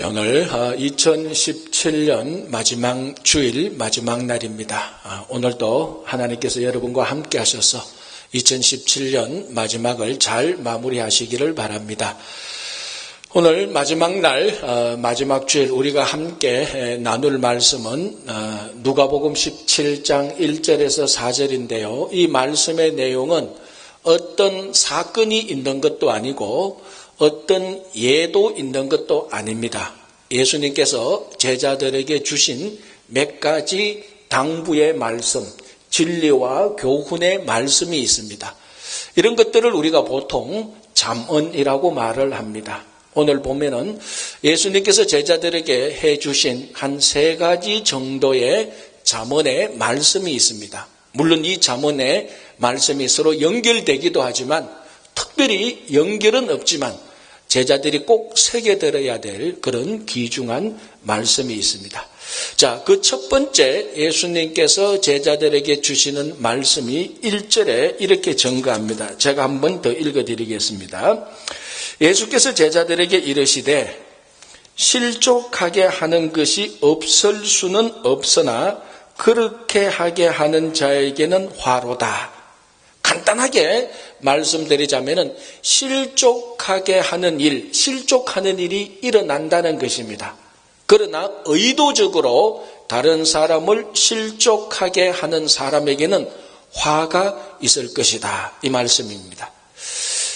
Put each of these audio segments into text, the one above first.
오늘 2017년 마지막 주일 마지막 날입니다. 오늘도 하나님께서 여러분과 함께 하셔서 2017년 마지막을 잘 마무리하시기를 바랍니다. 오늘 마지막 날 마지막 주일 우리가 함께 나눌 말씀은 누가복음 17장 1절에서 4절인데요. 이 말씀의 내용은 어떤 사건이 있는 것도 아니고 어떤 예도 있는 것도 아닙니다. 예수님께서 제자들에게 주신 몇 가지 당부의 말씀, 진리와 교훈의 말씀이 있습니다. 이런 것들을 우리가 보통 잠언이라고 말을 합니다. 오늘 보면은 예수님께서 제자들에게 해주신 한 3가지 정도의 잠언의 말씀이 있습니다. 물론 이 잠언의 말씀이 서로 연결되기도 하지만 특별히 연결은 없지만 제자들이 꼭 새겨들어야 될 그런 귀중한 말씀이 있습니다. 자, 그 첫 번째 예수님께서 제자들에게 주시는 말씀이 1절에 이렇게 증거합니다. 제가 한 번 더 읽어드리겠습니다. 예수께서 제자들에게 이르시되 실족하게 하는 것이 없을 수는 없으나 그렇게 하게 하는 자에게는 화로다. 간단하게 말씀드리자면은 실족하게 하는 일, 실족하는 일이 일어난다는 것입니다. 그러나 의도적으로 다른 사람을 실족하게 하는 사람에게는 화가 있을 것이다. 이 말씀입니다.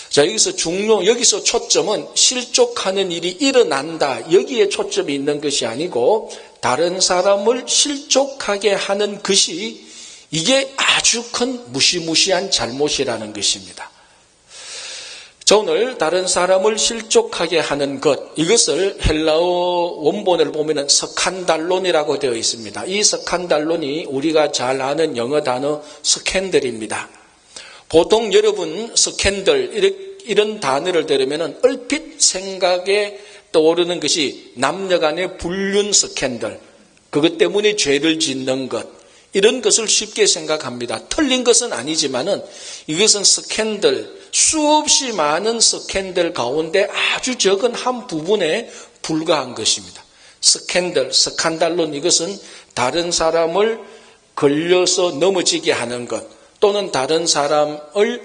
자, 여기서 초점은 실족하는 일이 일어난다. 여기에 초점이 있는 것이 아니고 다른 사람을 실족하게 하는 것이 이게 아주 큰 무시무시한 잘못이라는 것입니다. 자, 오늘 다른 사람을 실족하게 하는 것, 이것을 헬라어 원본을 보면은 스칸달론이라고 되어 있습니다. 이 스칸달론이 우리가 잘 아는 영어 단어 스캔들입니다. 보통 여러분 스캔들 이런 단어를 들으면은 얼핏 생각에 떠오르는 것이 남녀간의 불륜 스캔들, 그것 때문에 죄를 짓는 것, 이런 것을 쉽게 생각합니다. 틀린 것은 아니지만은 이것은 스캔들, 수없이 많은 스캔들 가운데 아주 적은 한 부분에 불과한 것입니다. 스칸달론, 이것은 다른 사람을 걸려서 넘어지게 하는 것 또는 다른 사람을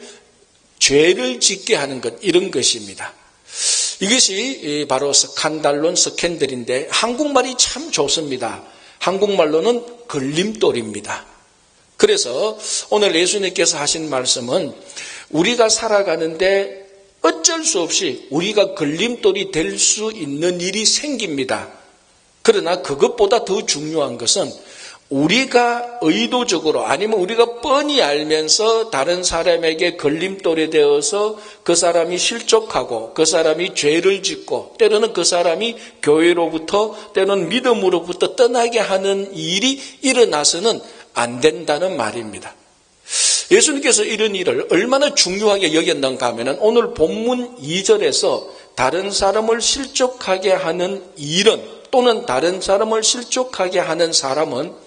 죄를 짓게 하는 것, 이런 것입니다. 이것이 바로 스칸달론, 스캔들인데 한국말이 참 좋습니다. 한국말로는 걸림돌입니다. 그래서 오늘 예수님께서 하신 말씀은 우리가 살아가는데 어쩔 수 없이 우리가 걸림돌이 될 수 있는 일이 생깁니다. 그러나 그것보다 더 중요한 것은 우리가 의도적으로 아니면 우리가 뻔히 알면서 다른 사람에게 걸림돌이 되어서 그 사람이 실족하고 그 사람이 죄를 짓고 때로는 그 사람이 교회로부터 때로는 믿음으로부터 떠나게 하는 일이 일어나서는 안 된다는 말입니다. 예수님께서 이런 일을 얼마나 중요하게 여겼는가 하면 오늘 본문 2절에서 다른 사람을 실족하게 하는 일은 또는 다른 사람을 실족하게 하는 사람은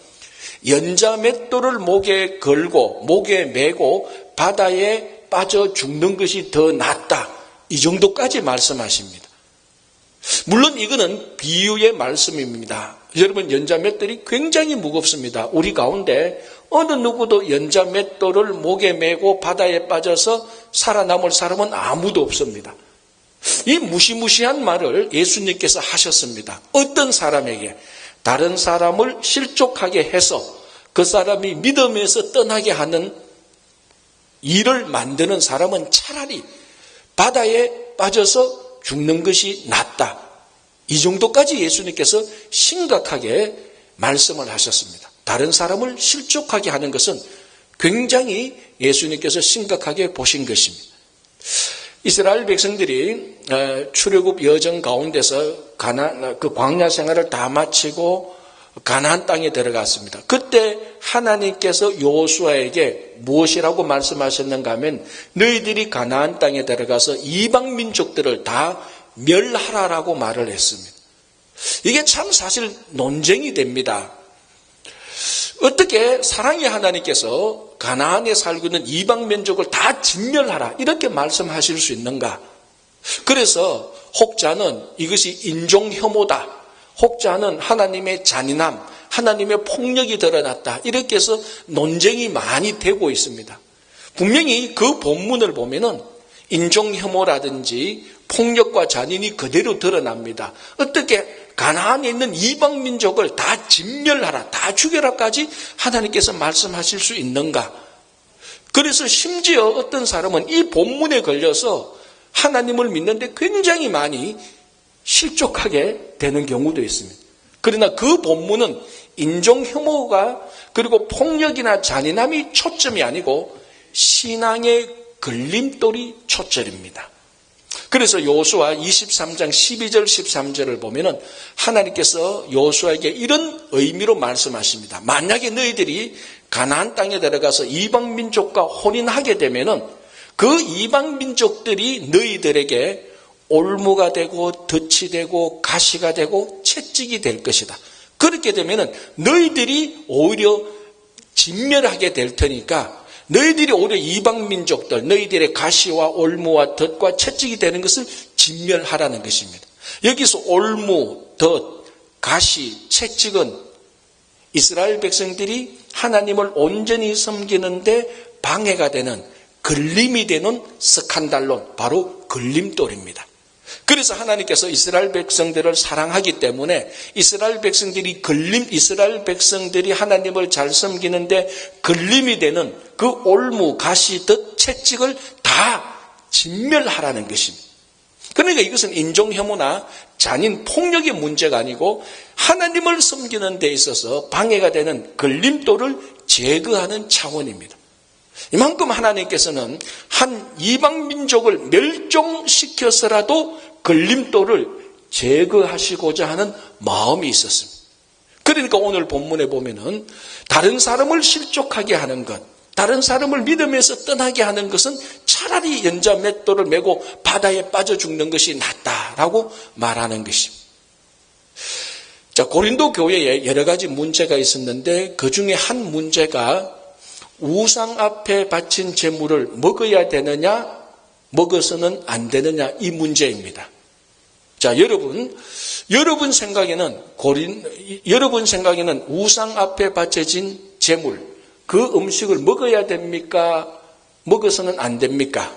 연자맷돌을 목에 걸고 목에 메고 바다에 빠져 죽는 것이 더 낫다. 이 정도까지 말씀하십니다. 물론 이거는 비유의 말씀입니다. 여러분, 연자맷돌이 굉장히 무겁습니다. 우리 가운데 어느 누구도 연자맷돌을 목에 메고 바다에 빠져서 살아남을 사람은 아무도 없습니다. 이 무시무시한 말을 예수님께서 하셨습니다. 어떤 사람에게 다른 사람을 실족하게 해서 그 사람이 믿음에서 떠나게 하는 일을 만드는 사람은 차라리 바다에 빠져서 죽는 것이 낫다. 이 정도까지 예수님께서 심각하게 말씀을 하셨습니다. 다른 사람을 실족하게 하는 것은 굉장히 예수님께서 심각하게 보신 것입니다. 이스라엘 백성들이 출애굽 여정 가운데서 그 광야 생활을 다 마치고 가나안 땅에 들어갔습니다. 그때 하나님께서 여호수아에게 무엇이라고 말씀하셨는가 하면 너희들이 가나안 땅에 들어가서 이방 민족들을 다 멸하라라고 말을 했습니다. 이게 참 사실 논쟁이 됩니다. 어떻게 사랑의 하나님께서 가나안에 살고 있는 이방 민족을 다 진멸하라 이렇게 말씀하실 수 있는가? 그래서 혹자는 이것이 인종혐오다, 혹자는 하나님의 잔인함, 하나님의 폭력이 드러났다, 이렇게 해서 논쟁이 많이 되고 있습니다. 분명히 그 본문을 보면은 인종혐오라든지 폭력과 잔인이 그대로 드러납니다. 어떻게 가나안에 있는 이방 민족을 다 진멸하라, 다 죽여라까지 하나님께서 말씀하실 수 있는가? 그래서 심지어 어떤 사람은 이 본문에 걸려서 하나님을 믿는데 굉장히 많이 실족하게 되는 경우도 있습니다. 그러나 그 본문은 인종혐오가 그리고 폭력이나 잔인함이 초점이 아니고 신앙의 걸림돌이 초점입니다. 그래서 요수아 23장 12절 13절을 보면은 하나님께서 요수아에게 이런 의미로 말씀하십니다. 만약에 너희들이 가나안 땅에 들어가서 이방 민족과 혼인하게 되면은 그 이방 민족들이 너희들에게 올무가 되고 덫이 되고 가시가 되고 채찍이 될 것이다. 그렇게 되면은 너희들이 오히려 진멸하게 될 테니까 너희들이 오히려 이방 민족들, 너희들의 가시와 올무와 덫과 채찍이 되는 것을 진멸하라는 것입니다. 여기서 올무, 덫, 가시, 채찍은 이스라엘 백성들이 하나님을 온전히 섬기는데 방해가 되는, 걸림이 되는 스칸달론, 바로 걸림돌입니다. 그래서 하나님께서 이스라엘 백성들을 사랑하기 때문에 이스라엘 백성들이 하나님을 잘 섬기는데 걸림이 되는 그 올무, 가시, 덫, 채찍을 다 진멸하라는 것입니다. 그러니까 이것은 인종혐오나 잔인, 폭력의 문제가 아니고 하나님을 섬기는 데 있어서 방해가 되는 걸림돌을 제거하는 차원입니다. 이만큼 하나님께서는 한 이방 민족을 멸종시켜서라도 걸림돌을 제거하시고자 하는 마음이 있었습니다. 그러니까 오늘 본문에 보면은 다른 사람을 실족하게 하는 것, 다른 사람을 믿음에서 떠나게 하는 것은 차라리 연자 맷돌을 메고 바다에 빠져 죽는 것이 낫다라고 말하는 것입니다. 자, 고린도 교회에 여러 가지 문제가 있었는데 그 중에 한 문제가 우상 앞에 바친 제물을 먹어야 되느냐, 먹어서는 안 되느냐, 이 문제입니다. 자, 여러분 생각에는 우상 앞에 바쳐진 제물, 그 음식을 먹어야 됩니까? 먹어서는 안 됩니까?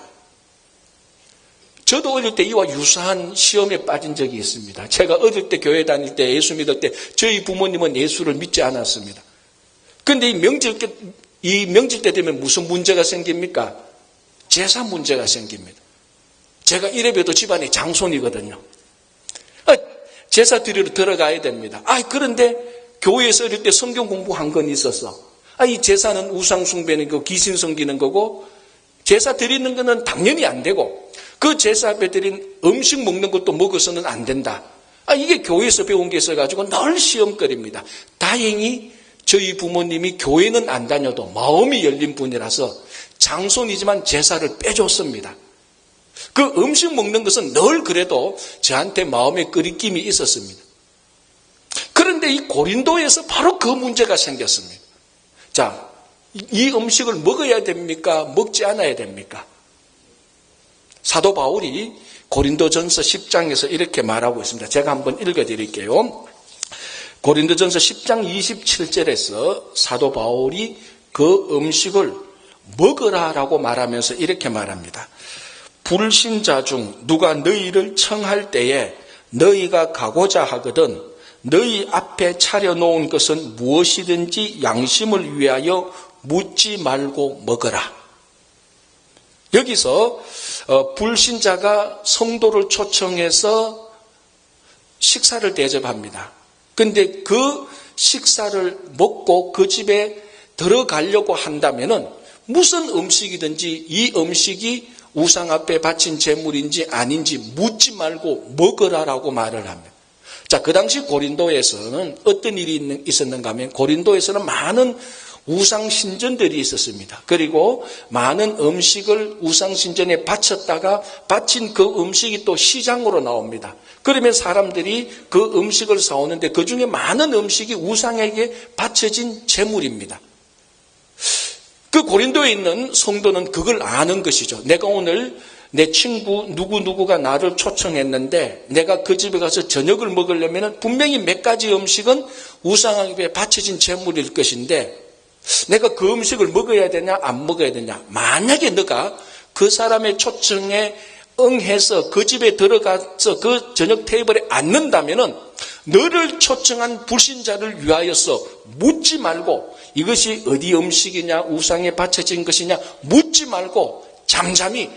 저도 어릴 때 이와 유사한 시험에 빠진 적이 있습니다. 제가 어릴 때 교회 다닐 때 예수 믿을 때 저희 부모님은 예수를 믿지 않았습니다. 그런데 이 명절 때 되면 무슨 문제가 생깁니까? 제사 문제가 생깁니다. 제가 이래봬도 집안이 장손이거든요. 제사 드리러 들어가야 됩니다. 그런데 교회에서 어릴 때 성경 공부한 건 있었어. 이 제사는 우상 숭배는 거고 귀신 섬기는 거고 제사 드리는 거는 당연히 안 되고 그 제사 앞에 드린 음식 먹는 것도 먹어서는 안 된다. 이게 교회에서 배운 게 있어가지고 늘 시험거리입니다. 다행히 저희 부모님이 교회는 안 다녀도 마음이 열린 분이라서 장손이지만 제사를 빼줬습니다. 그 음식 먹는 것은 늘 그래도 저한테 마음에 끄리낌이 있었습니다. 그런데 이 고린도에서 바로 그 문제가 생겼습니다. 자, 이 음식을 먹어야 됩니까? 먹지 않아야 됩니까? 사도 바울이 고린도전서 10장에서 이렇게 말하고 있습니다. 제가 한번 읽어드릴게요. 고린도전서 10장 27절에서 사도 바울이 그 음식을 먹으라라고 말하면서 이렇게 말합니다. 불신자 중 누가 너희를 청할 때에 너희가 가고자 하거든 너희 앞에 차려놓은 것은 무엇이든지 양심을 위하여 묻지 말고 먹어라. 여기서 불신자가 성도를 초청해서 식사를 대접합니다. 그런데 그 식사를 먹고 그 집에 들어가려고 한다면은 무슨 음식이든지 이 음식이 우상 앞에 바친 제물인지 아닌지 묻지 말고 먹으라라고 말을 합니다. 자, 그 당시 고린도에서는 어떤 일이 있었는가 하면 고린도에서는 많은 우상 신전들이 있었습니다. 그리고 많은 음식을 우상 신전에 바쳤다가 바친 그 음식이 또 시장으로 나옵니다. 그러면 사람들이 그 음식을 사오는데 그 중에 많은 음식이 우상에게 바쳐진 제물입니다. 그 고린도에 있는 성도는 그걸 아는 것이죠. 내가 오늘 내 친구 누구누구가 나를 초청했는데 내가 그 집에 가서 저녁을 먹으려면 분명히 몇 가지 음식은 우상에게 바쳐진 제물일 것인데 내가 그 음식을 먹어야 되냐 안 먹어야 되냐. 만약에 너가 그 사람의 초청에 응해서 그 집에 들어가서 그 저녁 테이블에 앉는다면 너를 초청한 불신자를 위하여서 묻지 말고 이것이 어디 음식이냐 우상에 바쳐진 것이냐 묻지 말고 잠잠히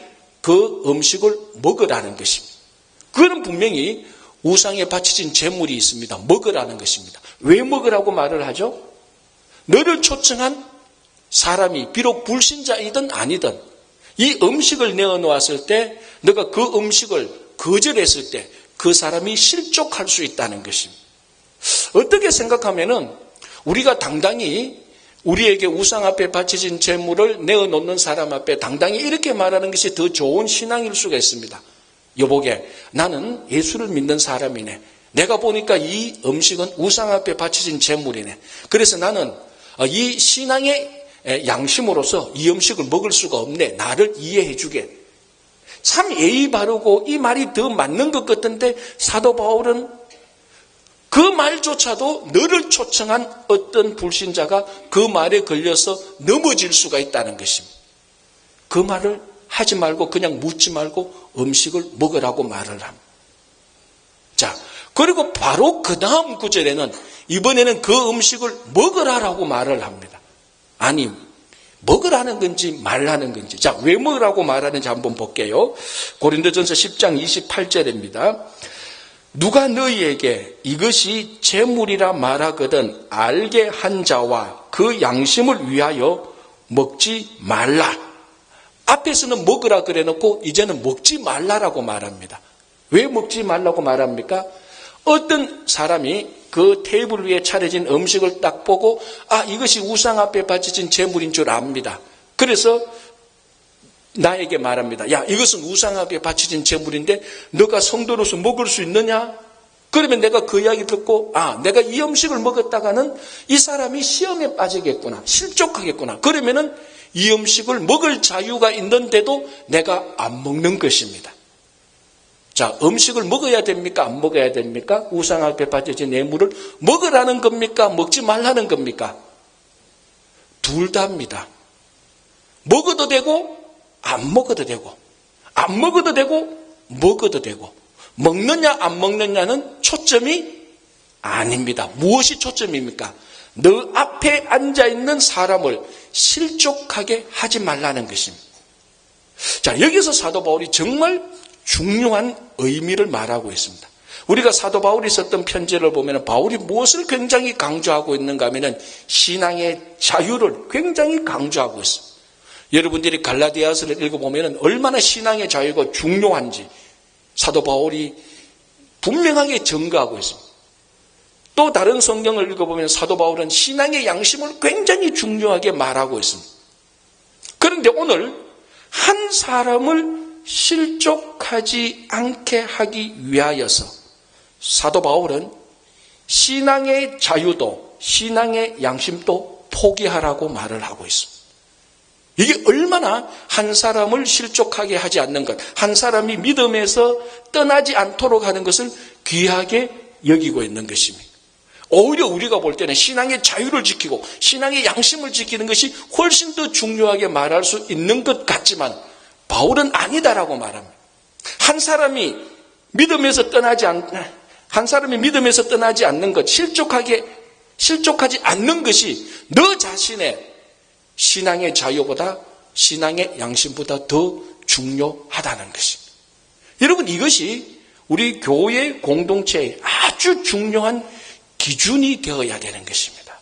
그 음식을 먹으라는 것입니다. 그거는 분명히 우상에 바쳐진 제물이 있습니다. 먹으라는 것입니다. 왜 먹으라고 말을 하죠? 너를 초청한 사람이 비록 불신자이든 아니든 이 음식을 내어놓았을 때 너가 그 음식을 거절했을 때 그 사람이 실족할 수 있다는 것입니다. 어떻게 생각하면은 우리가 당당히 우리에게 우상 앞에 바쳐진 제물을 내어놓는 사람 앞에 당당히 이렇게 말하는 것이 더 좋은 신앙일 수가 있습니다. 여보게, 나는 예수를 믿는 사람이네. 내가 보니까 이 음식은 우상 앞에 바쳐진 제물이네. 그래서 나는 이 신앙의 양심으로서 이 음식을 먹을 수가 없네. 나를 이해해 주게. 참 예의 바르고 이 말이 더 맞는 것 같은데 사도 바울은 그 말조차도 너를 초청한 어떤 불신자가 그 말에 걸려서 넘어질 수가 있다는 것입니다. 그 말을 하지 말고 그냥 묻지 말고 음식을 먹으라고 말을 합니다. 자, 그리고 바로 그 다음 구절에는 이번에는 그 음식을 먹으라라고 말을 합니다. 아니, 먹으라는 건지 말라는 건지. 자, 왜 먹으라고 말하는지 한번 볼게요. 고린도전서 10장 28절입니다. 누가 너희에게 이것이 제물이라 말하거든 알게 한 자와 그 양심을 위하여 먹지 말라. 앞에서는 먹으라 그래놓고 이제는 먹지 말라라고 말합니다. 왜 먹지 말라고 말합니까? 어떤 사람이 그 테이블 위에 차려진 음식을 딱 보고 이것이 우상 앞에 바쳐진 제물인 줄 압니다. 그래서 나에게 말합니다. 야, 이것은 우상 앞에 바쳐진 제물인데 너가 성도로서 먹을 수 있느냐? 그러면 내가 그 이야기 듣고 내가 이 음식을 먹었다가는 이 사람이 시험에 빠지겠구나. 실족하겠구나. 그러면은 이 음식을 먹을 자유가 있는데도 내가 안 먹는 것입니다. 자, 음식을 먹어야 됩니까? 안 먹어야 됩니까? 우상 앞에 바쳐진 예물을 먹으라는 겁니까? 먹지 말라는 겁니까? 둘 다입니다. 먹어도 되고 안 먹어도 되고 안 먹어도 되고 먹어도 되고 먹느냐 안 먹느냐는 초점이 아닙니다. 무엇이 초점입니까? 너 앞에 앉아있는 사람을 실족하게 하지 말라는 것입니다. 자, 여기서 사도 바울이 정말 중요한 의미를 말하고 있습니다. 우리가 사도 바울이 썼던 편지를 보면 바울이 무엇을 굉장히 강조하고 있는가 하면 신앙의 자유를 굉장히 강조하고 있습니다. 여러분들이 갈라디아서를 읽어보면 얼마나 신앙의 자유가 중요한지 사도 바울이 분명하게 증거하고 있습니다. 또 다른 성경을 읽어보면 사도 바울은 신앙의 양심을 굉장히 중요하게 말하고 있습니다. 그런데 오늘 한 사람을 실족하지 않게 하기 위하여서 사도 바울은 신앙의 자유도 신앙의 양심도 포기하라고 말을 하고 있습니다. 이게 얼마나 한 사람을 실족하게 하지 않는 것, 한 사람이 믿음에서 떠나지 않도록 하는 것을 귀하게 여기고 있는 것입니다. 오히려 우리가 볼 때는 신앙의 자유를 지키고 신앙의 양심을 지키는 것이 훨씬 더 중요하게 말할 수 있는 것 같지만 바울은 아니다라고 말합니다. 한 사람이 믿음에서 떠나지 않는 것, 실족하지 않는 것이 너 자신의 신앙의 자유보다 신앙의 양심보다 더 중요하다는 것입니다. 여러분, 이것이 우리 교회 공동체의 아주 중요한 기준이 되어야 되는 것입니다.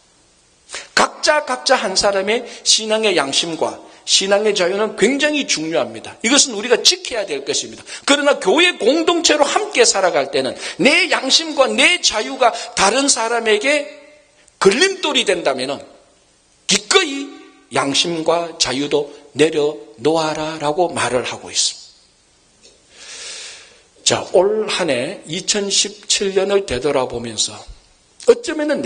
각자 한 사람의 신앙의 양심과 신앙의 자유는 굉장히 중요합니다. 이것은 우리가 지켜야 될 것입니다. 그러나 교회 공동체로 함께 살아갈 때는 내 양심과 내 자유가 다른 사람에게 걸림돌이 된다면 기꺼이 양심과 자유도 내려놓아라라고 말을 하고 있습니다. 자, 올 한 해 2017년을 되돌아보면서 어쩌면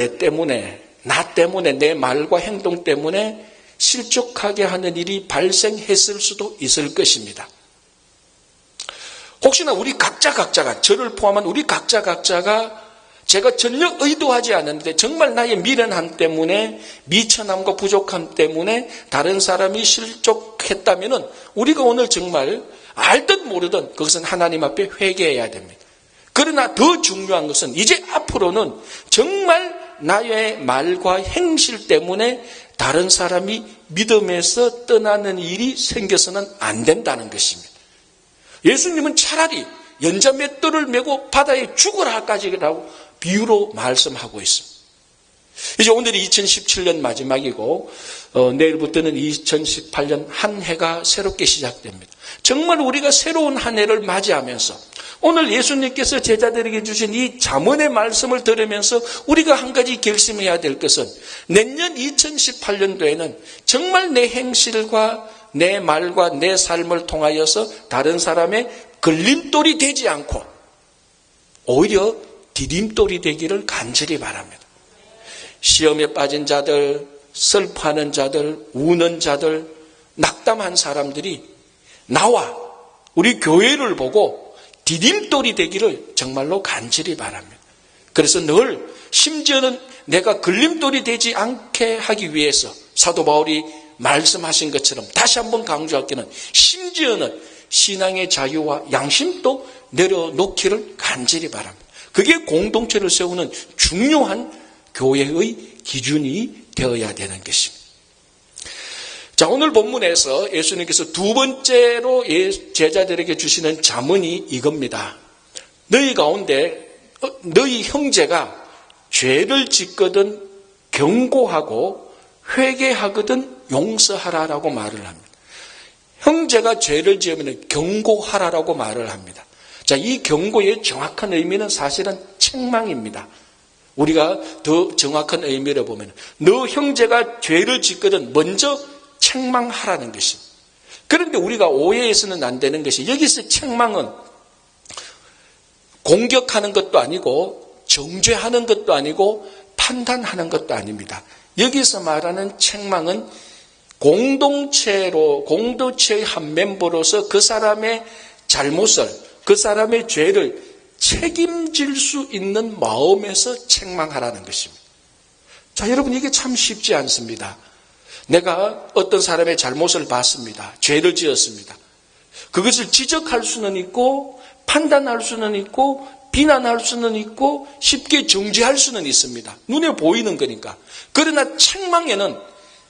나 때문에 내 말과 행동 때문에 실족하게 하는 일이 발생했을 수도 있을 것입니다. 혹시나 우리 각자가, 저를 포함한 우리 각자가 제가 전혀 의도하지 않았는데 정말 나의 미련함 때문에, 미천함과 부족함 때문에 다른 사람이 실족했다면 우리가 오늘 정말 알듯 모르든 그것은 하나님 앞에 회개해야 됩니다. 그러나 더 중요한 것은 이제 앞으로는 정말 나의 말과 행실 때문에 다른 사람이 믿음에서 떠나는 일이 생겨서는 안 된다는 것입니다. 예수님은 차라리 연자맷돌을 메고 바다에 죽으라까지라고 비유로 말씀하고 있습니다. 이제 오늘이 2017년 마지막이고 내일부터는 2018년 한 해가 새롭게 시작됩니다. 정말 우리가 새로운 한 해를 맞이하면서 오늘 예수님께서 제자들에게 주신 이 잠언의 말씀을 들으면서 우리가 한 가지 결심해야 될 것은 내년 2018년도에는 정말 내 행실과 내 말과 내 삶을 통하여서 다른 사람의 걸림돌이 되지 않고 오히려 디딤돌이 되기를 간절히 바랍니다. 시험에 빠진 자들, 슬퍼하는 자들, 우는 자들, 낙담한 사람들이 나와 우리 교회를 보고 디딤돌이 되기를 정말로 간절히 바랍니다. 그래서 늘 심지어는 내가 걸림돌이 되지 않게 하기 위해서 사도 바울이 말씀하신 것처럼 다시 한번 강조할게는 심지어는 신앙의 자유와 양심도 내려놓기를 간절히 바랍니다. 그게 공동체를 세우는 중요한 교회의 기준이 되어야 되는 것입니다. 자, 오늘 본문에서 예수님께서 두 번째로 제자들에게 주시는 잠언이 이겁니다. 너희 가운데 너희 형제가 죄를 짓거든 경고하고 회개하거든 용서하라라고 말을 합니다. 형제가 죄를 지으면 경고하라라고 말을 합니다. 자, 이 경고의 정확한 의미는 사실은 책망입니다. 우리가 더 정확한 의미를 보면 너 형제가 죄를 짓거든 먼저 책망하라는 것입니다. 그런데 우리가 오해해서는 안 되는 것이 여기서 책망은 공격하는 것도 아니고 정죄하는 것도 아니고 판단하는 것도 아닙니다. 여기서 말하는 책망은 공동체의 한 멤버로서 그 사람의 잘못을, 그 사람의 죄를 책임질 수 있는 마음에서 책망하라는 것입니다. 자, 여러분 이게 참 쉽지 않습니다. 내가 어떤 사람의 잘못을 봤습니다. 죄를 지었습니다. 그것을 지적할 수는 있고 판단할 수는 있고 비난할 수는 있고 쉽게 정죄할 수는 있습니다. 눈에 보이는 거니까. 그러나 책망에는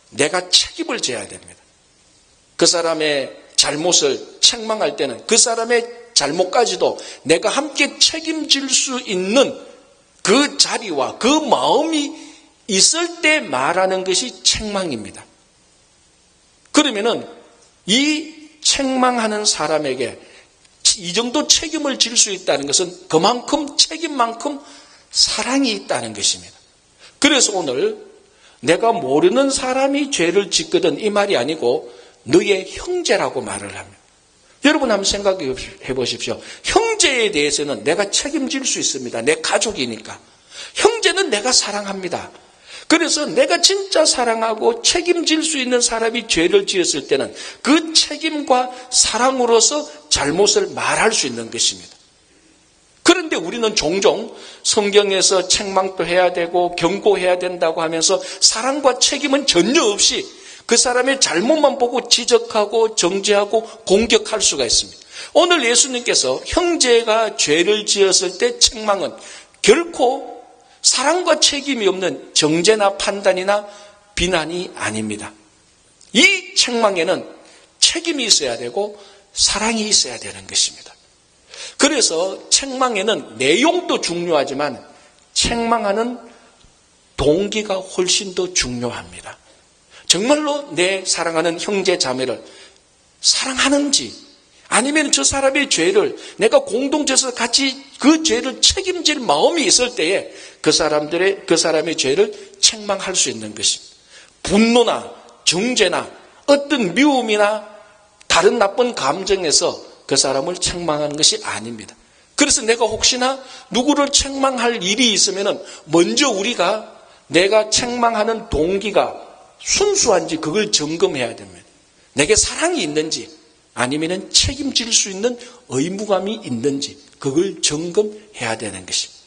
내가 책임을 져야 됩니다. 그 사람의 잘못을 책망할 때는 그 사람의 잘못까지도 내가 함께 책임질 수 있는 그 자리와 그 마음이 있을 때 말하는 것이 책망입니다. 그러면은 이 책망하는 사람에게 이 정도 책임을 질 수 있다는 것은 그만큼 책임만큼 사랑이 있다는 것입니다. 그래서 오늘 내가 모르는 사람이 죄를 짓거든 이 말이 아니고 너의 형제라고 말을 합니다. 여러분 한번 생각해 보십시오. 형제에 대해서는 내가 책임질 수 있습니다. 내 가족이니까. 형제는 내가 사랑합니다. 그래서 내가 진짜 사랑하고 책임질 수 있는 사람이 죄를 지었을 때는 그 책임과 사랑으로서 잘못을 말할 수 있는 것입니다. 그런데 우리는 종종 성경에서 책망도 해야 되고 경고해야 된다고 하면서 사랑과 책임은 전혀 없이 그 사람의 잘못만 보고 지적하고 정죄하고 공격할 수가 있습니다. 오늘 예수님께서 형제가 죄를 지었을 때 책망은 결코 사랑과 책임이 없는 정죄나 판단이나 비난이 아닙니다. 이 책망에는 책임이 있어야 되고 사랑이 있어야 되는 것입니다. 그래서 책망에는 내용도 중요하지만 책망하는 동기가 훨씬 더 중요합니다. 정말로 내 사랑하는 형제 자매를 사랑하는지 아니면 저 사람의 죄를 내가 공동체에서 같이 그 죄를 책임질 마음이 있을 때에 그 사람의 죄를 책망할 수 있는 것입니다. 분노나 정죄나 어떤 미움이나 다른 나쁜 감정에서 그 사람을 책망하는 것이 아닙니다. 그래서 내가 혹시나 누구를 책망할 일이 있으면 먼저 우리가 내가 책망하는 동기가 순수한지 그걸 점검해야 됩니다. 내게 사랑이 있는지 아니면 책임질 수 있는 의무감이 있는지 그걸 점검해야 되는 것입니다.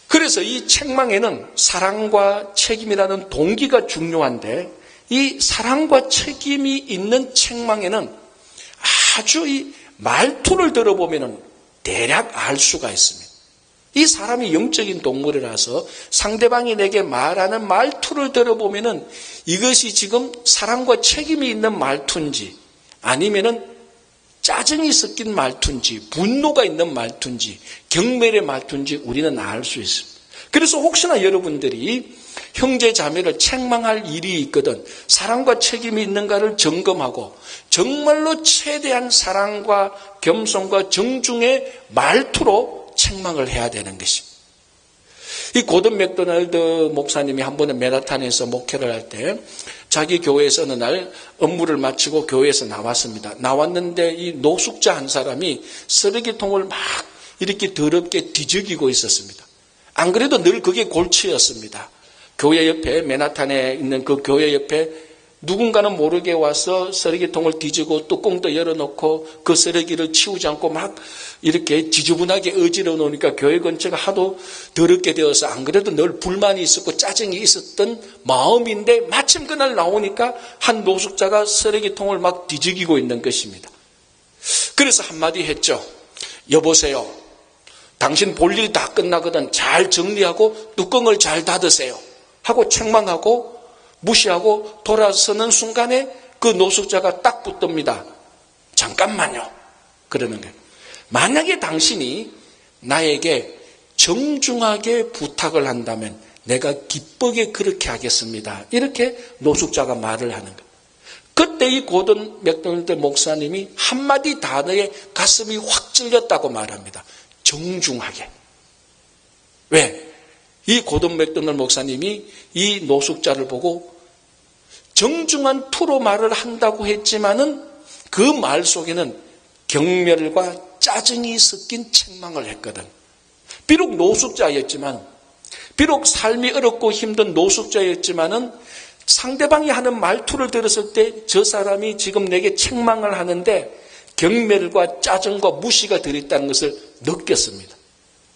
그래서 이 책망에는 사랑과 책임이라는 동기가 중요한데 이 사랑과 책임이 있는 책망에는 아주 이 말투를 들어보면 대략 알 수가 있습니다. 이 사람이 영적인 동물이라서 상대방이 내게 말하는 말투를 들어보면 이것이 지금 사랑과 책임이 있는 말투인지 아니면은 짜증이 섞인 말투인지 분노가 있는 말투인지 경멸의 말투인지 우리는 알 수 있습니다. 그래서 혹시나 여러분들이 형제 자매를 책망할 일이 있거든 사랑과 책임이 있는가를 점검하고 정말로 최대한 사랑과 겸손과 정중의 말투로 책망을 해야 되는 것입니다. 이 고든 맥도날드 목사님이 한 번은 맨하탄에서 목회를 할 때 자기 교회에서 어느 날 업무를 마치고 교회에서 나왔습니다. 나왔는데 이 노숙자 한 사람이 쓰레기통을 막 이렇게 더럽게 뒤적이고 있었습니다. 안 그래도 늘 그게 골치였습니다. 교회 옆에 맨하탄에 있는 그 교회 옆에 누군가는 모르게 와서 쓰레기통을 뒤지고 뚜껑도 열어놓고 그 쓰레기를 치우지 않고 막 이렇게 지저분하게 어지러워 놓으니까 교회 근처가 하도 더럽게 되어서 안 그래도 늘 불만이 있었고 짜증이 있었던 마음인데 마침 그날 나오니까 한 노숙자가 쓰레기통을 막 뒤적이고 있는 것입니다. 그래서 한마디 했죠. 여보세요. 당신 볼 일이 다 끝나거든 잘 정리하고 뚜껑을 잘 닫으세요. 하고 책망하고 무시하고 돌아서는 순간에 그 노숙자가 딱 붙듭니다. 잠깐만요. 그러는 거예요. 만약에 당신이 나에게 정중하게 부탁을 한다면 내가 기쁘게 그렇게 하겠습니다. 이렇게 노숙자가 말을 하는 거예요. 그때 이 고든 맥도날드 목사님이 한마디 단어에 가슴이 확 찔렸다고 말합니다. 정중하게. 왜? 이 고든 맥도날드 목사님이 이 노숙자를 보고 정중한 투로 말을 한다고 했지만은 그 말 속에는 경멸과 짜증이 섞인 책망을 했거든. 비록 노숙자였지만, 비록 삶이 어렵고 힘든 노숙자였지만은 상대방이 하는 말투를 들었을 때 저 사람이 지금 내게 책망을 하는데 경멸과 짜증과 무시가 들어있다는 것을 느꼈습니다.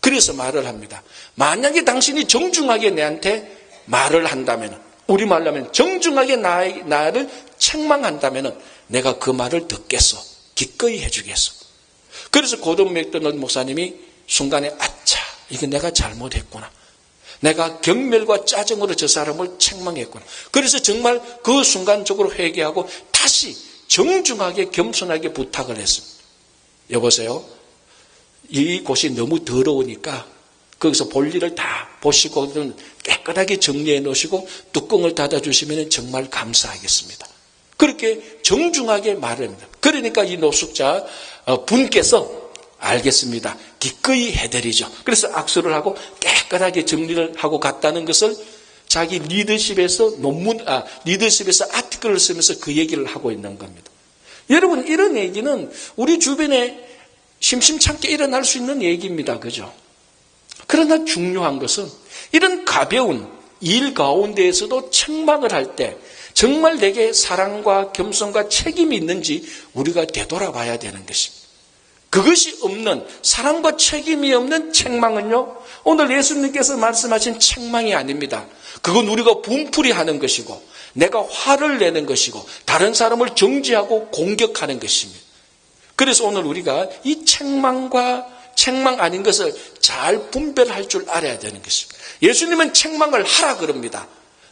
그래서 말을 합니다. 만약에 당신이 정중하게 내한테 말을 한다면, 우리말로 하면 정중하게 나를 책망한다면 내가 그 말을 듣겠소. 기꺼이 해주겠소. 그래서 고든 맥도날드 목사님이 순간에 아차, 이게 내가 잘못했구나. 내가 경멸과 짜증으로 저 사람을 책망했구나. 그래서 정말 그 순간적으로 회개하고 다시 정중하게 겸손하게 부탁을 했습니다. 여보세요. 이곳이 너무 더러우니까 거기서 볼 일을 다 보시고 깨끗하게 정리해 놓으시고 뚜껑을 닫아주시면 정말 감사하겠습니다. 그렇게 정중하게 말을 합니다. 그러니까 이 노숙자 분께서 알겠습니다. 기꺼이 해드리죠. 그래서 악수를 하고 깨끗하게 정리를 하고 갔다는 것을 자기 리더십에서 리더십에서 아티클을 쓰면서 그 얘기를 하고 있는 겁니다. 여러분, 이런 얘기는 우리 주변에 심심찮게 일어날 수 있는 얘기입니다. 그죠? 그러나 중요한 것은 이런 가벼운 일 가운데에서도 책망을 할 때 정말 내게 사랑과 겸손과 책임이 있는지 우리가 되돌아봐야 되는 것입니다. 그것이 없는, 사랑과 책임이 없는 책망은요, 오늘 예수님께서 말씀하신 책망이 아닙니다. 그건 우리가 분풀이하는 것이고 내가 화를 내는 것이고 다른 사람을 정죄하고 공격하는 것입니다. 그래서 오늘 우리가 이 책망과 책망 아닌 것을 잘 분별할 줄 알아야 되는 것입니다. 예수님은 책망을 하라 그럽니다.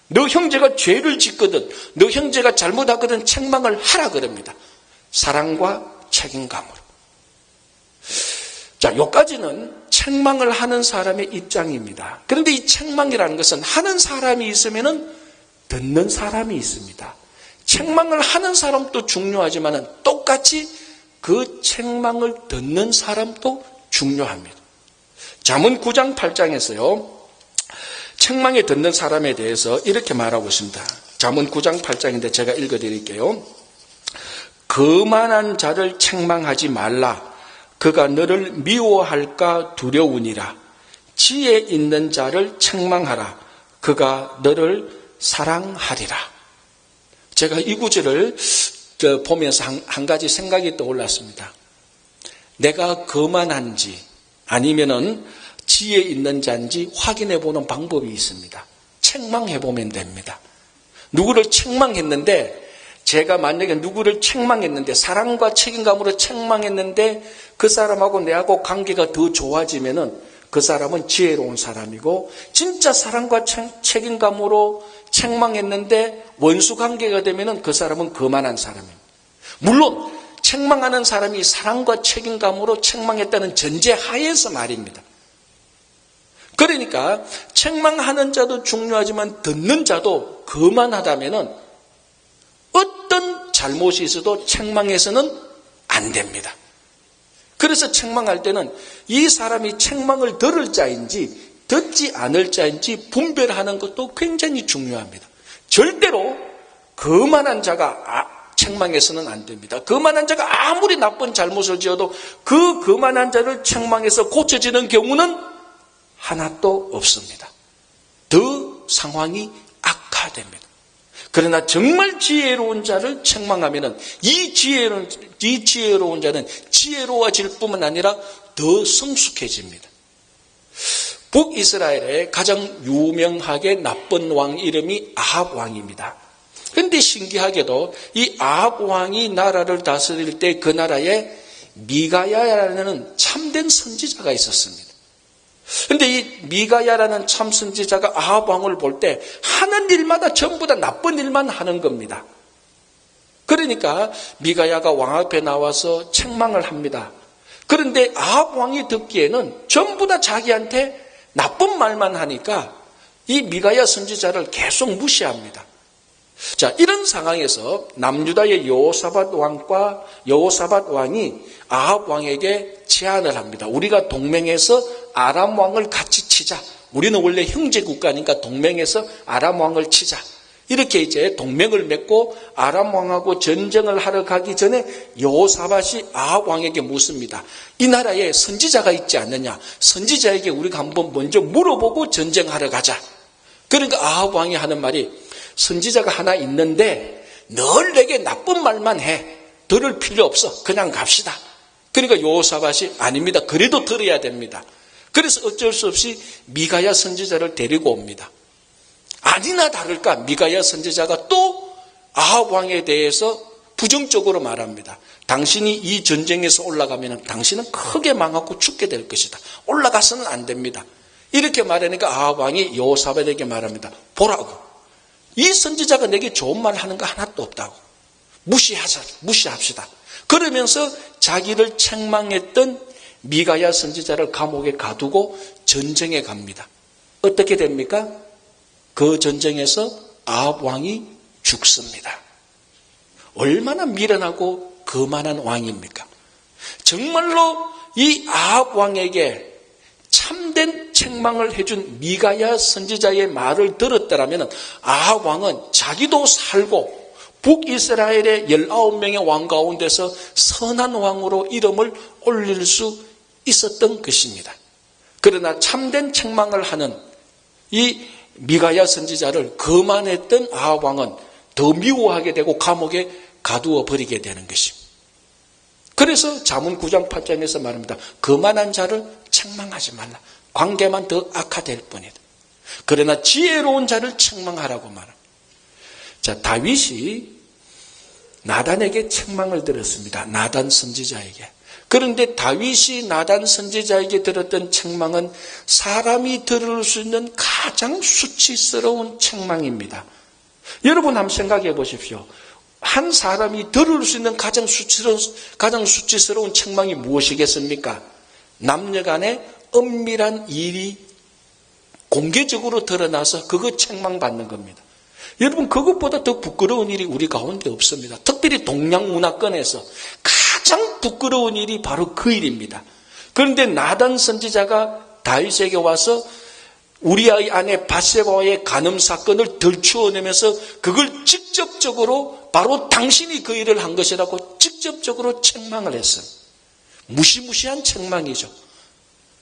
너 형제가 죄를 짓거든, 너 형제가 잘못하거든 책망을 하라 그럽니다. 사랑과 책임감으로. 자, 여기까지는 책망을 하는 사람의 입장입니다. 그런데 이 책망이라는 것은 하는 사람이 있으면 듣는 사람이 있습니다. 책망을 하는 사람도 중요하지만 똑같이 그 책망을 듣는 사람도 중요합니다. 잠언 9장 8장에서요. 책망에 듣는 사람에 대해서 이렇게 말하고 있습니다. 잠언 9장 8장인데 제가 읽어드릴게요. 거만한 자를 책망하지 말라. 그가 너를 미워할까 두려우니라. 지혜 있는 자를 책망하라. 그가 너를 사랑하리라. 제가 이 구절을 보면서 한 가지 생각이 떠올랐습니다. 내가 거만한지 아니면은 지혜 있는 자인지 확인해 보는 방법이 있습니다. 책망해 보면 됩니다. 누구를 책망했는데, 제가 만약에 누구를 책망했는데, 사랑과 책임감으로 책망했는데 그 사람하고 내하고 관계가 더 좋아지면은 그 사람은 지혜로운 사람이고, 진짜 사랑과 책임감으로 책망했는데 원수 관계가 되면은 그 사람은 거만한 사람입니다. 물론 책망하는 사람이 사랑과 책임감으로 책망했다는 전제 하에서 말입니다. 그러니까 책망하는 자도 중요하지만 듣는 자도 거만하다면은 어떤 잘못이 있어도 책망해서는 안 됩니다. 그래서 책망할 때는 이 사람이 책망을 들을 자인지 듣지 않을 자인지 분별하는 것도 굉장히 중요합니다. 절대로 거만한 자가 책망해서는 안 됩니다. 거만한 자가 아무리 나쁜 잘못을 지어도 그 거만한 자를 책망해서 고쳐지는 경우는 하나도 없습니다. 더 상황이 악화됩니다. 그러나 정말 지혜로운 자를 책망하면은 이 지혜로운 자는 지혜로워질 뿐만 아니라 더 성숙해집니다. 북이스라엘의 가장 유명하게 나쁜 왕 이름이 아합 왕입니다. 그런데 신기하게도 이 아합 왕이 나라를 다스릴 때 그 나라에 미가야라는 참된 선지자가 있었습니다. 그런데 이 미가야라는 참 선지자가 아합 왕을 볼 때 하는 일마다 전부 다 나쁜 일만 하는 겁니다. 그러니까 미가야가 왕 앞에 나와서 책망을 합니다. 그런데 아합 왕이 듣기에는 전부 다 자기한테 나쁜 말만 하니까 이 미가야 선지자를 계속 무시합니다. 자, 이런 상황에서 남유다의 여호사밧 왕이 아합 왕에게 제안을 합니다. 우리가 동맹해서 아람 왕을 같이 치자. 우리는 원래 형제 국가니까 동맹해서 아람 왕을 치자. 이렇게 이제 동맹을 맺고 아람 왕하고 전쟁을 하러 가기 전에 여호사밧이 아합 왕에게 묻습니다. 이 나라에 선지자가 있지 않느냐? 선지자에게 우리가 한번 먼저 물어보고 전쟁하러 가자. 그러니까 아합 왕이 하는 말이, 선지자가 하나 있는데 늘 내게 나쁜 말만 해. 들을 필요 없어. 그냥 갑시다. 그러니까 여호사밧이 아닙니다. 그래도 들어야 됩니다. 그래서 어쩔 수 없이 미가야 선지자를 데리고 옵니다. 아니나 다를까 미가야 선지자가 또 아합 왕에 대해서 부정적으로 말합니다. 당신이 이 전쟁에서 올라가면 당신은 크게 망하고 죽게 될 것이다. 올라가서는 안 됩니다. 이렇게 말하니까 아합 왕이 여호사밧에게 말합니다. 보라고. 이 선지자가 내게 좋은 말 하는 거 하나도 없다고. 무시합시다. 그러면서 자기를 책망했던 미가야 선지자를 감옥에 가두고 전쟁에 갑니다. 어떻게 됩니까? 그 전쟁에서 아합 왕이 죽습니다. 얼마나 미련하고 거만한 왕입니까? 정말로 이 아합 왕에게 참된 책망을 해준 미가야 선지자의 말을 들었더라면 아합 왕은 자기도 살고 북이스라엘의 19명의 왕 가운데서 선한 왕으로 이름을 올릴 수 있었던 것입니다. 그러나 참된 책망을 하는 이 미가야 선지자를 거만했던 아합 왕은 더 미워하게 되고 감옥에 가두어 버리게 되는 것입니다. 그래서 잠언 9장 8장에서 말합니다. 거만한 자를 책망하지 말라. 관계만 더 악화될 뿐이다. 그러나 지혜로운 자를 책망하라고 말합니다. 자, 다윗이 나단에게 책망을 들었습니다. 나단 선지자에게. 그런데 다윗이 나단 선지자에게 들었던 책망은 사람이 들을 수 있는 가장 수치스러운 책망입니다. 여러분 한번 생각해 보십시오. 한 사람이 들을 수 있는 가장 수치스러운 책망이 무엇이겠습니까? 남녀간의 은밀한 일이 공개적으로 드러나서 그거 책망받는 겁니다. 여러분, 그것보다 더 부끄러운 일이 우리 가운데 없습니다. 특별히 동양 문화권에서 가장 부끄러운 일이 바로 그 일입니다. 그런데 나단 선지자가 다윗에게 와서 우리아의 아내 밧세바와의 간음 사건을 들추어내면서 그걸 직접적으로 바로 당신이 그 일을 한 것이라고 직접적으로 책망을 했어요. 무시무시한 책망이죠.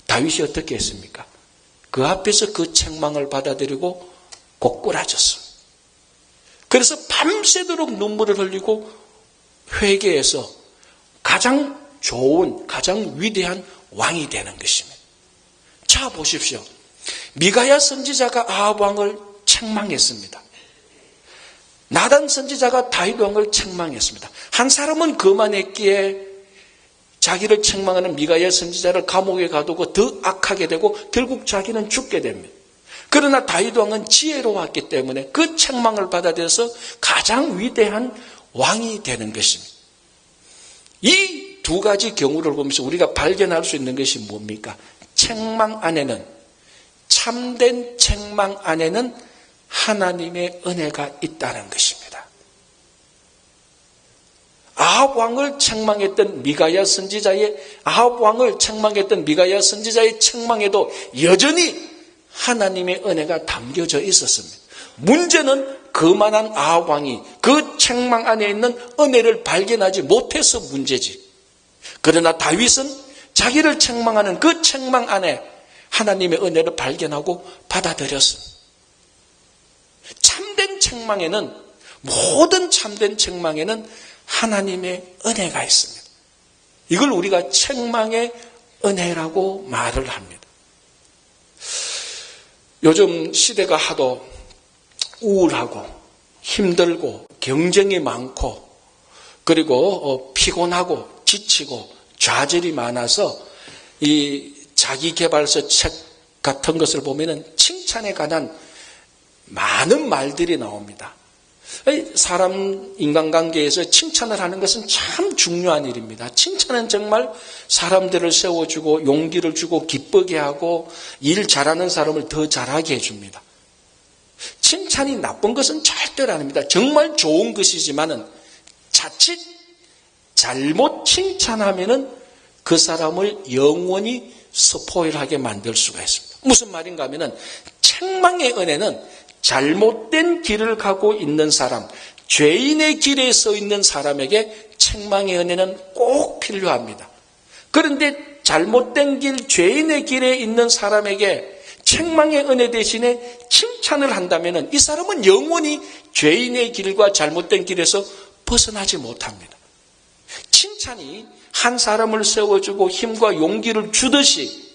다윗이 어떻게 했습니까? 그 앞에서 그 책망을 받아들이고 고꾸라졌어요. 그래서 밤새도록 눈물을 흘리고 회개에서 가장 좋은, 가장 위대한 왕이 되는 것입니다. 자, 보십시오. 미가야 선지자가 아합 왕을 책망했습니다. 나단 선지자가 다윗 왕을 책망했습니다. 한 사람은 거만했기에 자기를 책망하는 미가야 선지자를 감옥에 가두고 더 악하게 되고 결국 자기는 죽게 됩니다. 그러나 다윗 왕은 지혜로웠기 때문에 그 책망을 받아들여서 가장 위대한 왕이 되는 것입니다. 이 두 가지 경우를 보면서 우리가 발견할 수 있는 것이 뭡니까? 책망 안에는, 참된 책망 안에는 하나님의 은혜가 있다는 것입니다. 아합 왕을 책망했던 미가야 선지자의 책망에도 여전히 하나님의 은혜가 담겨져 있었습니다. 문제는 그만한 아합 왕이 그 책망 안에 있는 은혜를 발견하지 못해서 문제지. 그러나 다윗은 자기를 책망하는 그 책망 안에 하나님의 은혜를 발견하고 받아들였습니다. 참된 책망에는, 모든 참된 책망에는 하나님의 은혜가 있습니다. 이걸 우리가 책망의 은혜라고 말을 합니다. 요즘 시대가 하도 우울하고 힘들고 경쟁이 많고 그리고 피곤하고 지치고 좌절이 많아서 이 자기개발서 책 같은 것을 보면은 칭찬에 관한 많은 말들이 나옵니다. 사람 인간관계에서 칭찬을 하는 것은 참 중요한 일입니다. 칭찬은 정말 사람들을 세워주고 용기를 주고 기쁘게 하고 일 잘하는 사람을 더 잘하게 해줍니다. 칭찬이 나쁜 것은 절대로 아닙니다. 정말 좋은 것이지만은 자칫 잘못 칭찬하면은 그 사람을 영원히 스포일하게 만들 수가 있습니다. 무슨 말인가 하면은 책망의 은혜는 잘못된 길을 가고 있는 사람, 죄인의 길에 서 있는 사람에게 책망의 은혜는 꼭 필요합니다. 그런데 잘못된 길, 죄인의 길에 있는 사람에게 책망의 은혜 대신에 칭찬을 한다면 이 사람은 영원히 죄인의 길과 잘못된 길에서 벗어나지 못합니다. 칭찬이 한 사람을 세워주고 힘과 용기를 주듯이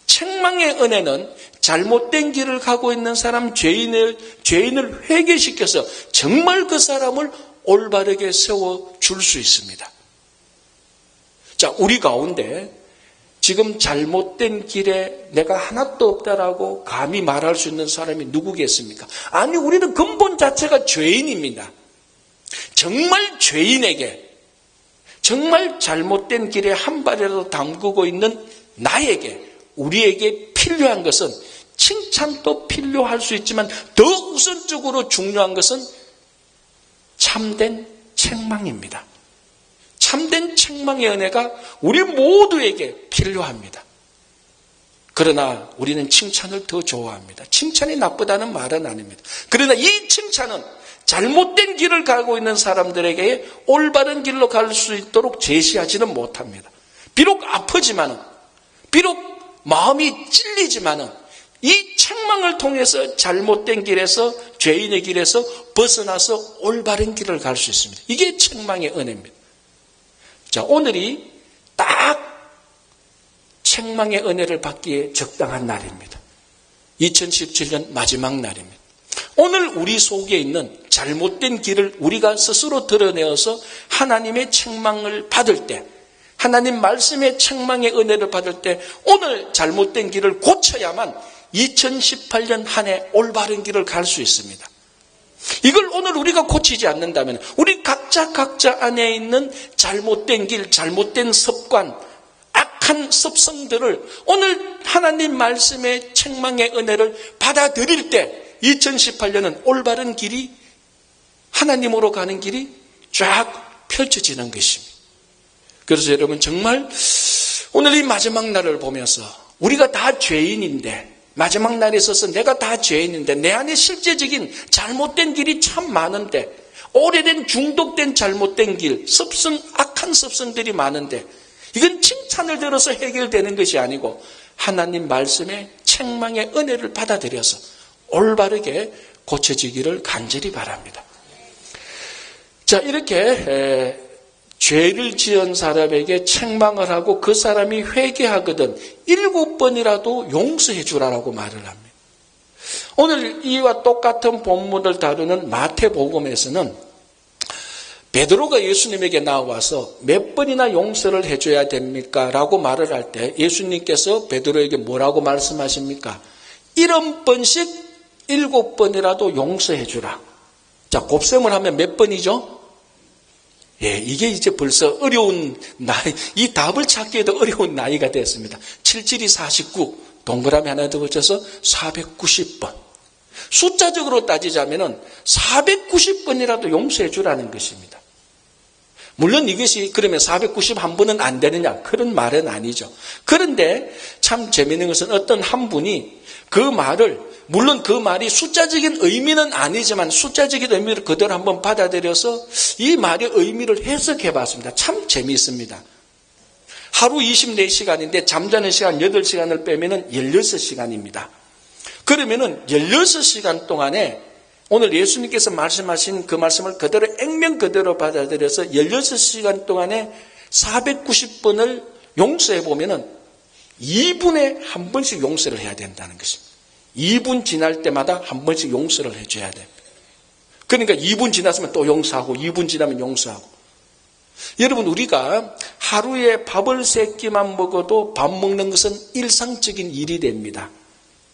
책망의 은혜는 잘못된 길을 가고 있는 사람, 죄인을 회개시켜서 정말 그 사람을 올바르게 세워줄 수 있습니다. 자, 우리 가운데 지금 잘못된 길에 내가 하나도 없다라고 감히 말할 수 있는 사람이 누구겠습니까? 아니, 우리는 근본 자체가 죄인입니다. 정말 죄인에게, 정말 잘못된 길에 한 발이라도 담그고 있는 나에게, 우리에게 필요한 것은 칭찬도 필요할 수 있지만 더 우선적으로 중요한 것은 참된 책망입니다. 참된 책망의 은혜가 우리 모두에게 필요합니다. 그러나 우리는 칭찬을 더 좋아합니다. 칭찬이 나쁘다는 말은 아닙니다. 그러나 이 칭찬은 잘못된 길을 가고 있는 사람들에게 올바른 길로 갈 수 있도록 제시하지는 못합니다. 비록 아프지만은, 비록 마음이 찔리지만은 이 책망을 통해서 잘못된 길에서, 죄인의 길에서 벗어나서 올바른 길을 갈 수 있습니다. 이게 책망의 은혜입니다. 자, 오늘이 딱 책망의 은혜를 받기에 적당한 날입니다. 2017년 마지막 날입니다. 오늘 우리 속에 있는 잘못된 길을 우리가 스스로 드러내어서 하나님의 책망을 받을 때, 하나님 말씀의 책망의 은혜를 받을 때 오늘 잘못된 길을 고쳐야만 2018년 한 해 올바른 길을 갈 수 있습니다. 이걸 오늘 우리가 고치지 않는다면 우리 각자 안에 있는 잘못된 길, 잘못된 습관, 악한 습성들을 오늘 하나님 말씀의 책망의 은혜를 받아들일 때 2018년은 올바른 길이, 하나님으로 가는 길이 쫙 펼쳐지는 것입니다. 그래서 여러분 정말 오늘 이 마지막 날을 보면서 우리가 다 죄인인데, 마지막 날에 있어서 내가 다 죄인인데 내 안에 실제적인 잘못된 길이 참 많은데, 오래된 중독된 잘못된 길, 습성, 악한 습성들이 많은데 이건 칭찬을 들어서 해결되는 것이 아니고 하나님 말씀의 책망의 은혜를 받아들여서 올바르게 고쳐지기를 간절히 바랍니다. 자, 이렇게 죄를 지은 사람에게 책망을 하고 그 사람이 회개하거든 7번이라도 용서해 주라라고 말을 합니다. 오늘 이와 똑같은 본문을 다루는 마태복음에서는 베드로가 예수님에게 나와서 몇 번이나 용서를 해줘야 됩니까? 라고 말을 할 때 예수님께서 베드로에게 뭐라고 말씀하십니까? 70번씩 7번이라도 용서해 주라. 자, 곱셈을 하면 몇 번이죠? 예, 이게 이제 벌써 어려운 나이, 이 답을 찾기에도 어려운 나이가 됐습니다. 77이 49, 동그라미 하나 더 붙여서 490번. 숫자적으로 따지자면은 490번이라도 용서해 주라는 것입니다. 물론 이것이 그러면 491번은 안 되느냐? 그런 말은 아니죠. 그런데 참 재미있는 것은 어떤 한 분이 그 말을, 물론 그 말이 숫자적인 의미는 아니지만 숫자적인 의미를 그대로 한번 받아들여서 이 말의 의미를 해석해 봤습니다. 참 재미있습니다. 하루 24시간인데 잠자는 시간 8시간을 빼면은 16시간입니다. 그러면은 16시간 동안에 오늘 예수님께서 말씀하신 그 말씀을 그대로 액면 그대로 받아들여서 16시간 동안에 490번을 용서해 보면은 2분에 한 번씩 용서를 해야 된다는 것입니다. 2분 지날 때마다 한 번씩 용서를 해줘야 됩니다. 그러니까 2분 지났으면 또 용서하고 2분 지나면 용서하고. 여러분, 우리가 하루에 밥을 3끼만 먹어도 밥 먹는 것은 일상적인 일이 됩니다.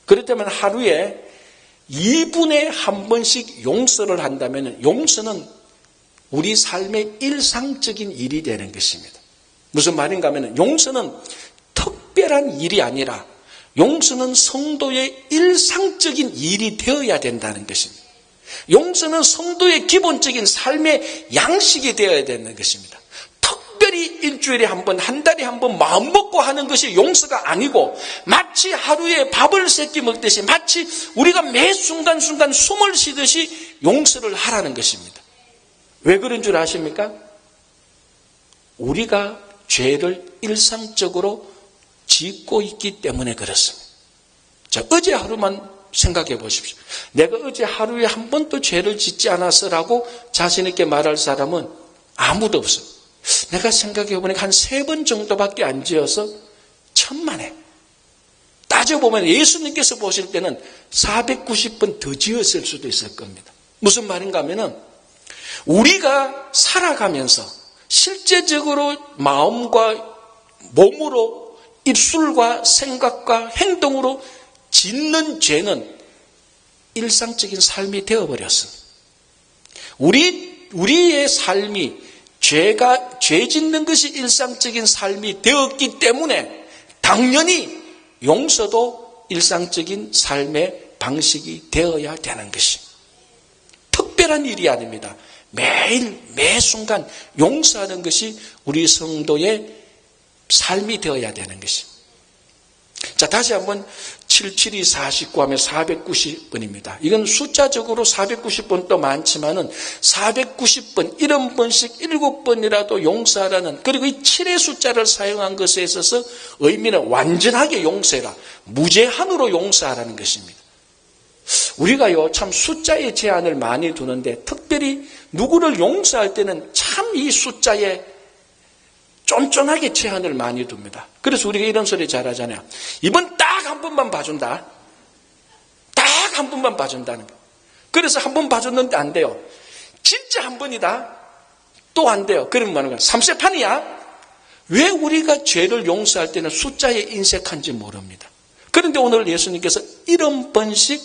그렇다면 하루에 2분에 한 번씩 용서를 한다면 용서는 우리 삶의 일상적인 일이 되는 것입니다. 무슨 말인가 하면 용서는 특별한 일이 아니라 용서는 성도의 일상적인 일이 되어야 된다는 것입니다. 용서는 성도의 기본적인 삶의 양식이 되어야 되는 것입니다. 특별히 일주일에 한 번, 한 달에 한 번 마음 먹고 하는 것이 용서가 아니고 마치 하루에 밥을 3끼 먹듯이 마치 우리가 매 순간순간 숨을 쉬듯이 용서를 하라는 것입니다. 왜 그런 줄 아십니까? 우리가 죄를 일상적으로 짓고 있기 때문에 그렇습니다. 자, 어제 하루만 생각해 보십시오. 내가 어제 하루에 한 번도 죄를 짓지 않았어라고 자신 있게 말할 사람은 아무도 없어요. 내가 생각해 보니까 한 3번 정도밖에 안 지어서 천만에. 따져보면 예수님께서 보실 때는 490번 더 지었을 수도 있을 겁니다. 무슨 말인가 하면은 우리가 살아가면서 실제적으로 마음과 몸으로 입술과 생각과 행동으로 짓는 죄는 일상적인 삶이 되어버렸습니다. 우리의 삶이 죄 짓는 것이 일상적인 삶이 되었기 때문에 당연히 용서도 일상적인 삶의 방식이 되어야 되는 것입니다. 특별한 일이 아닙니다. 매일 매 순간 용서하는 것이 우리 성도의 삶이 되어야 되는 것입니다. 자, 다시 한번 77이 49 하면 490번입니다. 이건 숫자적으로 490번도 많지만은 490번, 70번씩 7번이라도 용서하라는, 그리고 이 7의 숫자를 사용한 것에 있어서 의미는 완전하게 용서해라, 무제한으로 용서하라는 것입니다. 우리가요, 참 숫자의 제한을 많이 두는데 특별히 누구를 용서할 때는 참 이 숫자에 쫀쫀하게 제한을 많이 둡니다. 그래서 우리가 이런 소리 잘하잖아요. 이번 딱 한 번만 봐준다. 딱 한 번만 봐준다는 거. 그래서 한 번 봐줬는데 안 돼요. 진짜 한 번이다. 또 안 돼요. 그러면 뭐하는 거야? 3세판이야? 왜 우리가 죄를 용서할 때는 숫자에 인색한지 모릅니다. 그런데 오늘 예수님께서 70번씩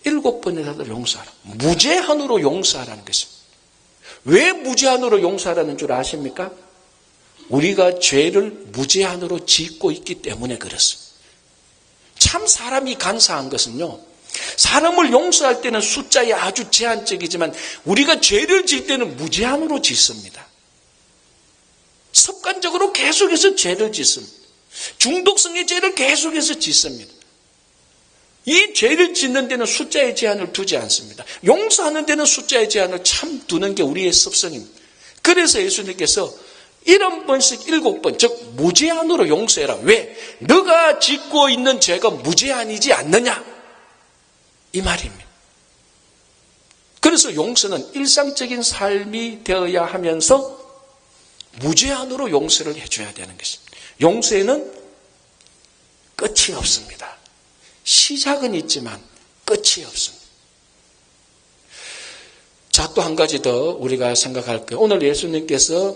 7번이라도 용서하라. 무제한으로 용서하라는 것입니다. 왜 무제한으로 용서하라는 줄 아십니까? 우리가 죄를 무제한으로 짓고 있기 때문에 그렇습니다. 참 사람이 간사한 것은요, 사람을 용서할 때는 숫자에 아주 제한적이지만 우리가 죄를 질 때는 무제한으로 짓습니다. 습관적으로 계속해서 죄를 짓습니다. 중독성의 죄를 계속해서 짓습니다. 이 죄를 짓는 데는 숫자의 제한을 두지 않습니다. 용서하는 데는 숫자의 제한을 참 두는 게 우리의 습성입니다. 그래서 예수님께서 70번씩 7번, 즉 무제한으로 용서해라. 왜? 너가 짓고 있는 죄가 무제한이지 않느냐? 이 말입니다. 그래서 용서는 일상적인 삶이 되어야 하면서 무제한으로 용서를 해줘야 되는 것입니다. 용서에는 끝이 없습니다. 시작은 있지만 끝이 없습니다. 자, 또 한 가지 더 우리가 생각할 거예요. 오늘 예수님께서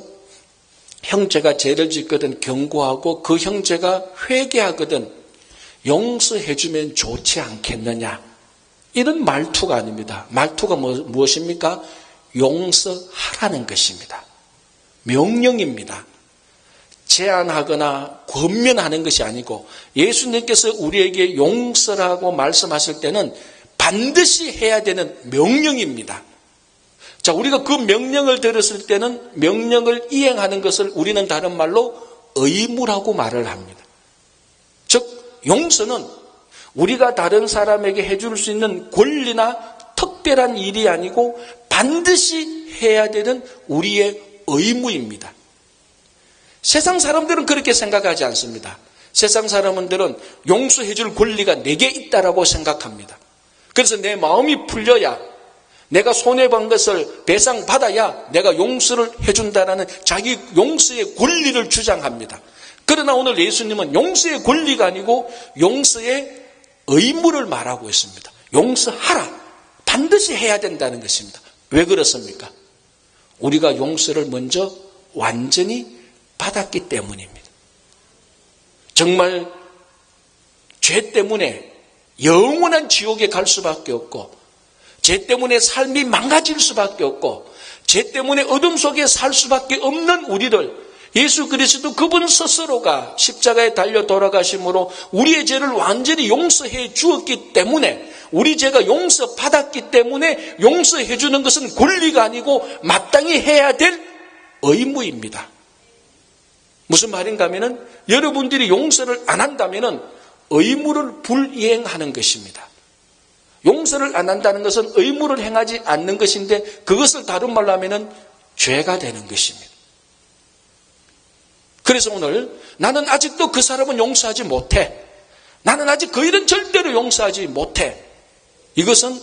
형제가 죄를 짓거든 경고하고 그 형제가 회개하거든 용서해주면 좋지 않겠느냐. 이런 말투가 아닙니다. 말투가 무엇입니까? 용서하라는 것입니다. 명령입니다. 제안하거나 권면하는 것이 아니고 예수님께서 우리에게 용서라고 말씀하실 때는 반드시 해야 되는 명령입니다. 자, 우리가 그 명령을 들었을 때는 명령을 이행하는 것을 우리는 다른 말로 의무라고 말을 합니다. 즉, 용서는 우리가 다른 사람에게 해줄 수 있는 권리나 특별한 일이 아니고 반드시 해야 되는 우리의 의무입니다. 세상 사람들은 그렇게 생각하지 않습니다. 세상 사람들은 용서해줄 권리가 내게 있다라고 생각합니다. 그래서 내 마음이 풀려야, 내가 손해본 것을 배상받아야 내가 용서를 해준다라는 자기 용서의 권리를 주장합니다. 그러나 오늘 예수님은 용서의 권리가 아니고 용서의 의무를 말하고 있습니다. 용서하라. 반드시 해야 된다는 것입니다. 왜 그렇습니까? 우리가 용서를 먼저 완전히 받았기 때문입니다. 정말 죄 때문에 영원한 지옥에 갈 수밖에 없고, 죄 때문에 삶이 망가질 수밖에 없고, 죄 때문에 어둠 속에 살 수밖에 없는 우리를 예수 그리스도 그분 스스로가 십자가에 달려 돌아가심으로 우리의 죄를 완전히 용서해 주었기 때문에, 우리 죄가 용서받았기 때문에 용서해 주는 것은 권리가 아니고 마땅히 해야 될 의무입니다. 무슨 말인가 하면은 여러분들이 용서를 안 한다면은 의무를 불이행하는 것입니다. 용서를 안 한다는 것은 의무를 행하지 않는 것인데 그것을 다른 말로 하면은 죄가 되는 것입니다. 그래서 오늘 나는 아직도 그 사람은 용서하지 못해. 나는 아직 그 일은 절대로 용서하지 못해. 이것은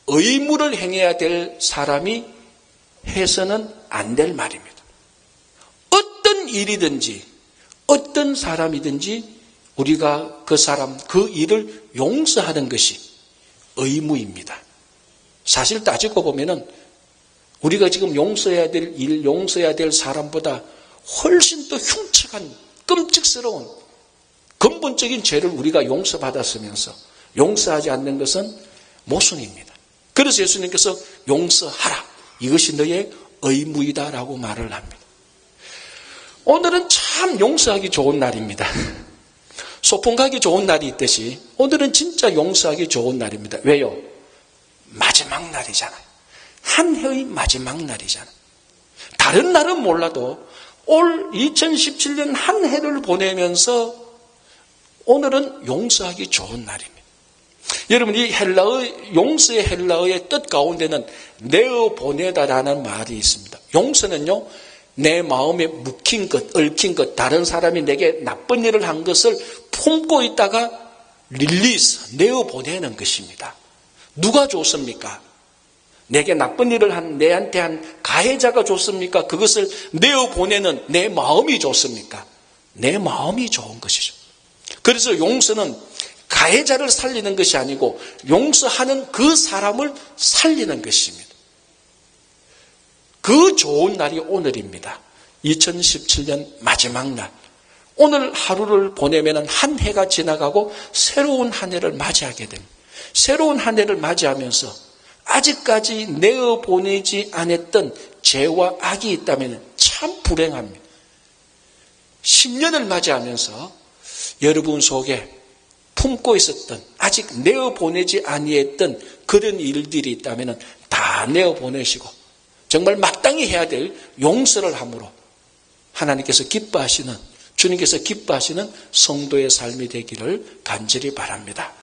의무를 행해야 될 사람이 해서는 안 될 말입니다. 어떤 일이든지 어떤 사람이든지 우리가 그 사람, 그 일을 용서하는 것이 의무입니다. 사실 따지고 보면은 우리가 지금 용서해야 될 일, 용서해야 될 사람보다 훨씬 더 흉측한 끔찍스러운 근본적인 죄를 우리가 용서받았으면서 용서하지 않는 것은 모순입니다. 그래서 예수님께서 용서하라. 이것이 너의 의무이다라고 말을 합니다. 오늘은 참 용서하기 좋은 날입니다. 소풍 가기 좋은 날이 있듯이 오늘은 진짜 용서하기 좋은 날입니다. 왜요? 마지막 날이잖아요. 한 해의 마지막 날이잖아요. 다른 날은 몰라도 올 2017년 한 해를 보내면서 오늘은 용서하기 좋은 날입니다. 여러분, 이 용서의 헬라어의 뜻 가운데는 내어 보내다라는 말이 있습니다. 용서는요, 내 마음에 묵힌 것, 얽힌 것, 다른 사람이 내게 나쁜 일을 한 것을 품고 있다가 릴리스, 내어 보내는 것입니다. 누가 줬습니까? 내게 나쁜 일을 한, 내한테 한 가해자가 줬습니까? 그것을 내어 보내는 내 마음이 줬습니까? 내 마음이 좋은 것이죠. 그래서 용서는 가해자를 살리는 것이 아니고 용서하는 그 사람을 살리는 것입니다. 그 좋은 날이 오늘입니다. 2017년 마지막 날. 오늘 하루를 보내면 한 해가 지나가고 새로운 한 해를 맞이하게 됩니다. 새로운 한 해를 맞이하면서 아직까지 내어 보내지 않았던 죄와 악이 있다면 참 불행합니다. 10년을 맞이하면서 여러분 속에 품고 있었던, 아직 내어 보내지 아니했던 그런 일들이 있다면 다 내어 보내시고 정말 마땅히 해야 될 용서를 함으로 하나님께서 기뻐하시는, 주님께서 기뻐하시는 성도의 삶이 되기를 간절히 바랍니다.